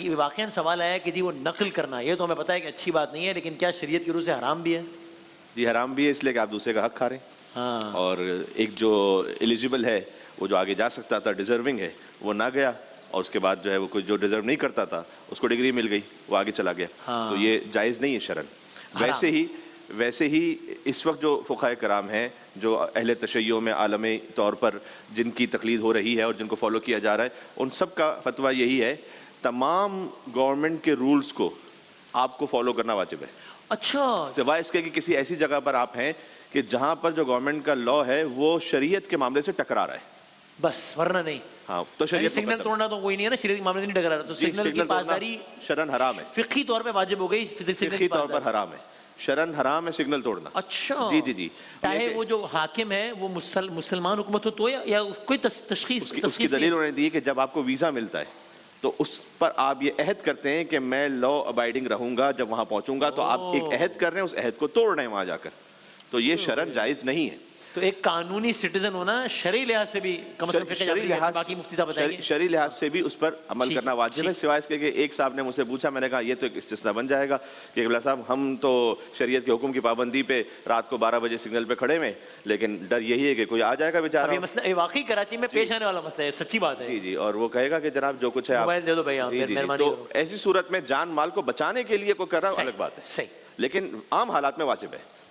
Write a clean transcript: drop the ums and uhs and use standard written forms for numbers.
کہ واقعاً سوال آیا کہ جی وہ نقل کرنا یہ تو ہمیں پتہ ہے کہ اچھی بات نہیں ہے، لیکن کیا شریعت کی روح سے حرام بھی ہے؟ جی حرام بھی ہے اس لیے کہ آپ دوسرے کا حق کھا رہے ہیں، ہاں اور ایک جو ایلیجیبل ہے وہ جو آگے جا سکتا تھا، ڈیزرونگ ہے، وہ نہ گیا، اور اس کے بعد جو ہے وہ کوئی جو ڈیزرو نہیں کرتا تھا اس کو ڈگری مل گئی، وہ آگے چلا گیا، ہاں تو یہ جائز نہیں ہے شرعن۔ حرام۔ ویسے ہی اس وقت جو فقہائے کرام ہیں جو اہل تشیع میں عالمی طور پر جن کی تقلید ہو رہی ہے اور جن کو فالو کیا جا رہا ہے، ان سب کا فتویٰ یہی ہے تمام گورنمنٹ کے رولز کو آپ کو فالو کرنا واجب ہے، اچھا سوائے اس کے کہ کسی ایسی جگہ پر آپ ہیں کہ جہاں پر جو گورنمنٹ کا لا ہے وہ شریعت کے معاملے سے ٹکرا رہا ہے، بس ورنہ نہیں، ہاں تو یعنی شریعت سگنل توڑنا تو کوئی نہیں ہے نا، شریعت کے معاملے سے نہیں ٹکرا رہا، تو سگنل کی پاسداری شرعن حرام ہے، فقہی طور پہ واجب ہو گئی، سگنل کی فقہی طور پر پاسداری۔ حرام ہے، شرعن حرام ہے سگنل توڑنا۔ اچھا جی جی جی، چاہے وہ جو حاکم ہے وہ مسلمان حکومت ہو تو یا کوئی تشخیص اس کی دلیل انہوں نے دی کہ جب آپ کو ویزا ملتا ہے تو اس پر آپ یہ عہد کرتے ہیں کہ میں لا ابائڈنگ رہوں گا، جب وہاں پہنچوں گا تو آپ ایک عہد کر رہے ہیں، اس عہد کو توڑ رہے ہیں وہاں جا کر، تو یہ شرعن جائز نہیں ہے۔ تو ایک قانونی سٹیزن ہونا شرعی لحاظ سے بھی کم از کم فقہ جعفری ہے، باقی مفتی صاحب بتائیں گے۔ شرعی لحاظ سے بھی اس پر عمل کرنا واجب ہے، سوائے اس کے کہ ایک صاحب نے مجھ سے پوچھا، میں نے کہا یہ تو ایک استثناء بن جائے گا کہ قبلہ صاحب ہم تو شریعت کے حکم کی پابندی پہ رات کو 12 بجے سگنل پہ کھڑے ہوئے، لیکن ڈر یہی ہے کہ کوئی آ جائے گا اب بیچارہ، یہ مسئلہ یہ واقعی کراچی میں پیش آنے والا مسئلہ ہے، سچی بات ہے۔ جی جی، اور وہ کہے گا کہ جناب جو کچھ ہے آپ موبائل دے دو بھائی، آپ جی جی جی، مہربانی تو کرو۔ ایسی صورت میں جان مال کو بچانے کے لیے کوئی کر رہا ہے الگ بات ہے، صحیح۔ لیکن عام حالات میں واجب ہے۔